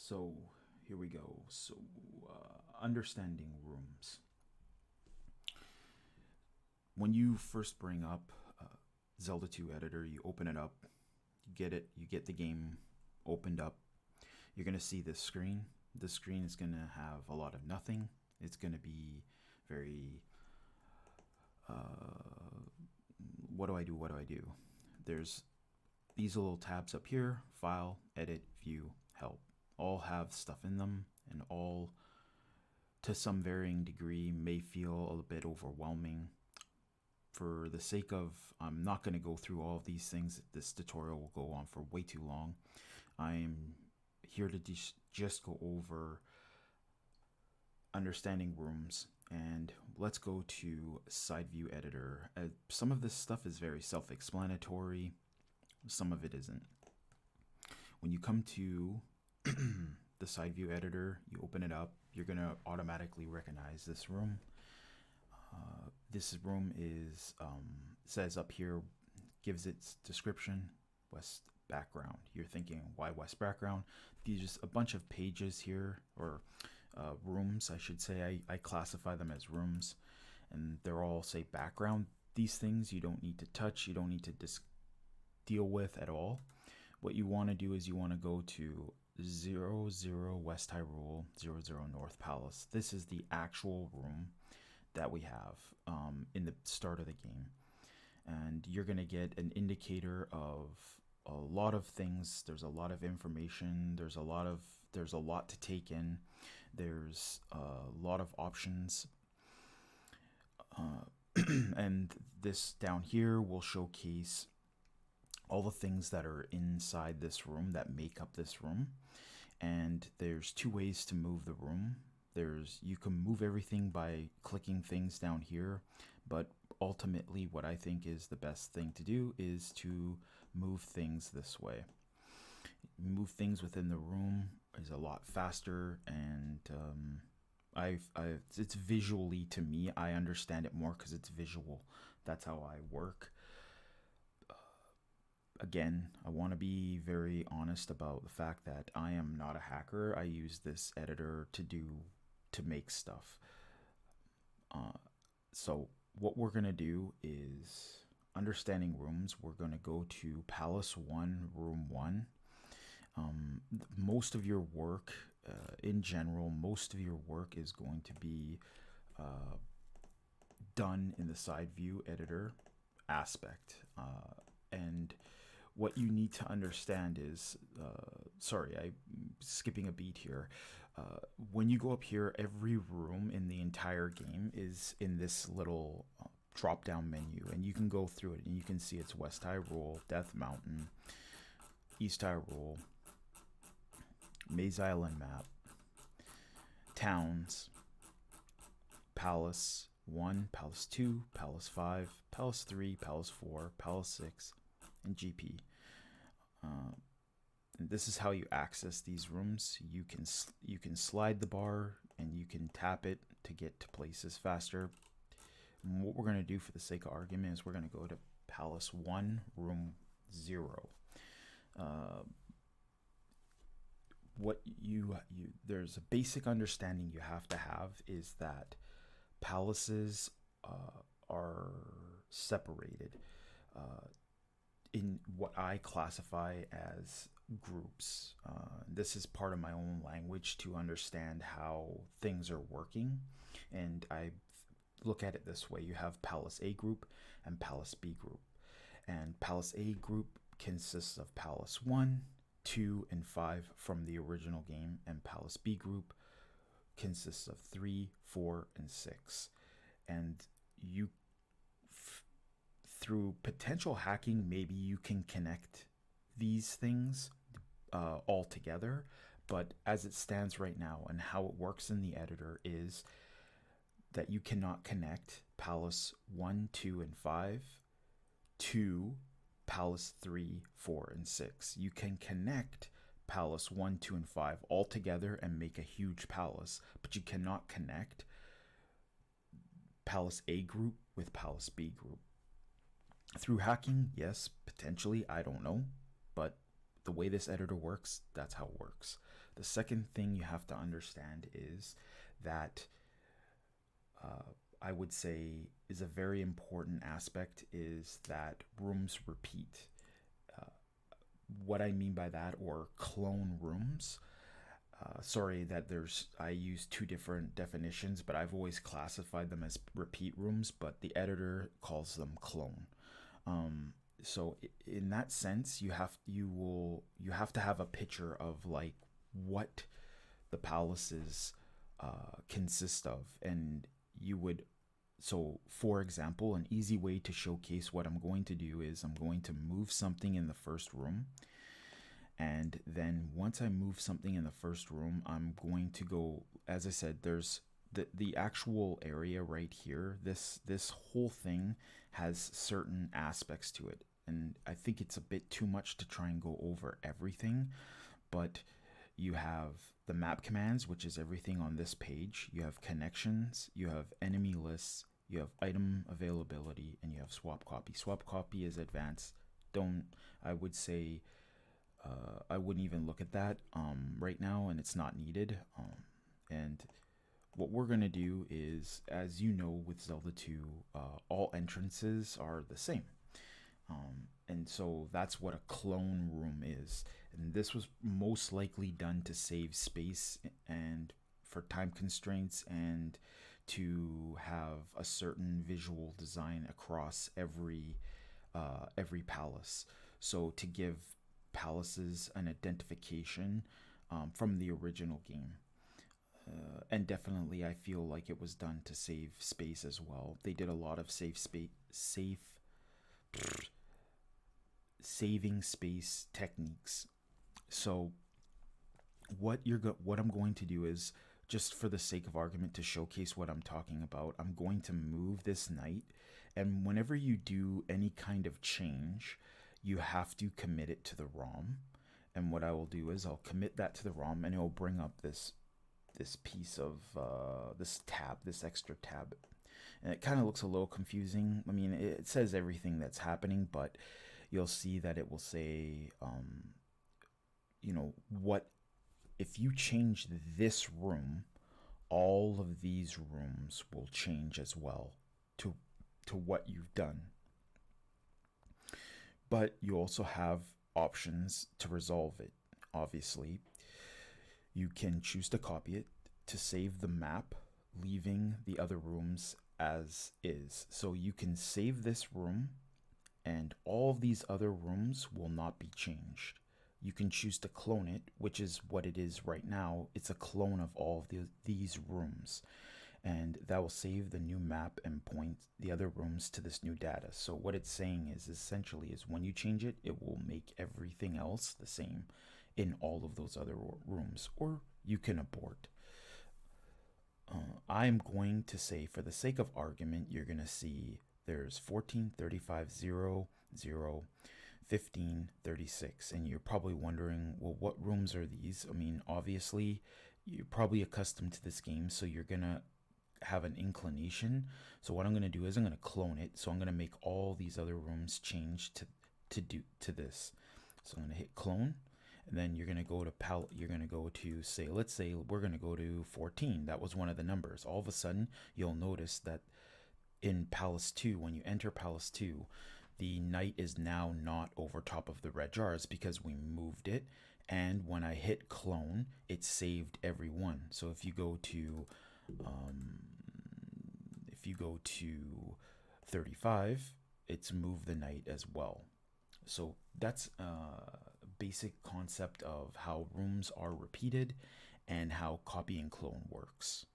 So here we go. So understanding rooms. When you first bring up Zelda 2 editor, you open it up, you get it, you get the game opened up. You're gonna see this screen. The screen is gonna have a lot of nothing. It's gonna be very what do I do? What do I do? There's these little tabs up here: file, edit, view, help. All have stuff in them, and all to some varying degree may feel a bit overwhelming. For the sake of, I'm not going to go through all of these things. This tutorial will go on for way too long. I'm here to just go over understanding rooms, and let's go to side view editor. Some of this stuff is very self-explanatory, some of it isn't. When you come to the side view editor, you open it up, you're going to automatically recognize this room. This room is says up here, gives its description, west background. You're thinking, why west background? These are just a bunch of pages here, or rooms I should say. I classify them as rooms, and they're all say background. These things you don't need to touch, you don't need to deal with at all. What you want to do is you want to go to 00 West Hyrule, 00 North Palace. This is the actual room that we have in the start of the game, and you're going to get an indicator of a lot of things. There's a lot of information, there's a lot to take in, there's a lot of options, and this down here will showcase all the things that are inside this room that make up this room. And there's two ways to move the room. You can move everything by clicking things down here, but ultimately what I think is the best thing to do is to move things this way. Move things within the room is a lot faster, and it's visually, to me, I understand it more because it's visual. That's how I work. Again, I want to be very honest about the fact that I am not a hacker. I use this editor to make stuff. So what we're going to do is understanding rooms. We're going to go to Palace 1, Room 1. Most of your work, in general, most of your work is going to be done in the side view editor aspect. And what you need to understand is, sorry, I'm skipping a beat here. When you go up here, every room in the entire game is in this little drop down menu, and you can go through it and you can see it's West Hyrule, Death Mountain, East Hyrule, Maze Island map, towns, Palace 1, Palace 2, Palace 5, Palace 3, Palace 4, Palace 6, and GP. And this is how you access these rooms. You can slide the bar and you can tap it to get to places faster. And what we're going to do for the sake of argument is we're going to go to Palace 1, Room 0. There's a basic understanding you have to have is that palaces are separated in what I classify as groups. This is part of my own language to understand how things are working, and I look at it this way. You have Palace A group and Palace B group, and Palace A group consists of Palace 1, 2, and 5 from the original game, and Palace B group consists of 3, 4, and 6. And you through potential hacking, maybe you can connect these things all together, but as it stands right now and how it works in the editor is that you cannot connect Palace 1, 2, and 5 to Palace 3, 4, and 6. You can connect Palace 1, 2, and 5 all together and make a huge palace, but you cannot connect Palace A group with Palace B group. Through hacking, yes, potentially, I don't know, but the way this editor works, that's how it works. The second thing you have to understand is that I would say is a very important aspect is that rooms repeat. Uh, what I mean by that, or clone rooms. Sorry that I use two different definitions, but I've always classified them as repeat rooms, but the editor calls them clone. Um, so in that sense, you have to have a picture of like what the palaces consist of, and you would. So, for example, an easy way to showcase what I'm going to do is I'm going to move something in the first room, and then once I move something in the first room, I'm going to go. As I said, there's the actual area right here. This whole thing has certain aspects to it, and I think it's a bit too much to try and go over everything. But you have the map commands, which is everything on this page. You have connections, you have enemy lists, you have item availability, and you have swap copy. Swap copy is advanced. Don't I would say I wouldn't even look at that right now, and it's not needed. And what we're gonna do is, as you know, with Zelda 2, all entrances are the same. And so that's what a clone room is. And this was most likely done to save space and for time constraints and to have a certain visual design across every palace. So to give palaces an identification from the original game. And definitely, I feel like it was done to save space as well. They did a lot of saving space techniques. So what I'm going to do is, just for the sake of argument, to showcase what I'm talking about, I'm going to move this knight, and whenever you do any kind of change, you have to commit it to the ROM. And what I will do is I'll commit that to the ROM, and it will bring up this piece of this tab, this extra tab. And it kind of looks a little confusing. I mean, it says everything that's happening, but you'll see that it will say, what if you change this room, all of these rooms will change as well to what you've done. But you also have options to resolve it. Obviously, you can choose to copy it to save the map, leaving the other rooms as is. So you can save this room, and all of these other rooms will not be changed. You can choose to clone it, which is what it is right now. It's a clone of all of these rooms, and that will save the new map and point the other rooms to this new data. So what it's saying is essentially is when you change it, it will make everything else the same in all of those other rooms, or you can abort. I'm going to say, for the sake of argument, you're going to see there's 14, 35, 0, 0, 15, 36. And you're probably wondering, well, what rooms are these? I mean, obviously, you're probably accustomed to this game, so you're going to have an inclination. So what I'm going to do is I'm going to clone it. So I'm going to make all these other rooms change to this. So I'm going to hit clone, and then you're going to go to you're going to go to, say, let's say we're going to go to 14. That was one of the numbers. All of a sudden, you'll notice that in Palace 2, when you enter Palace 2, the knight is now not over top of the red jars because we moved it. And when I hit clone, it saved every one. So if you go to 35, it's moved the knight as well. So that's basic concept of how rooms are repeated and how copy and clone works.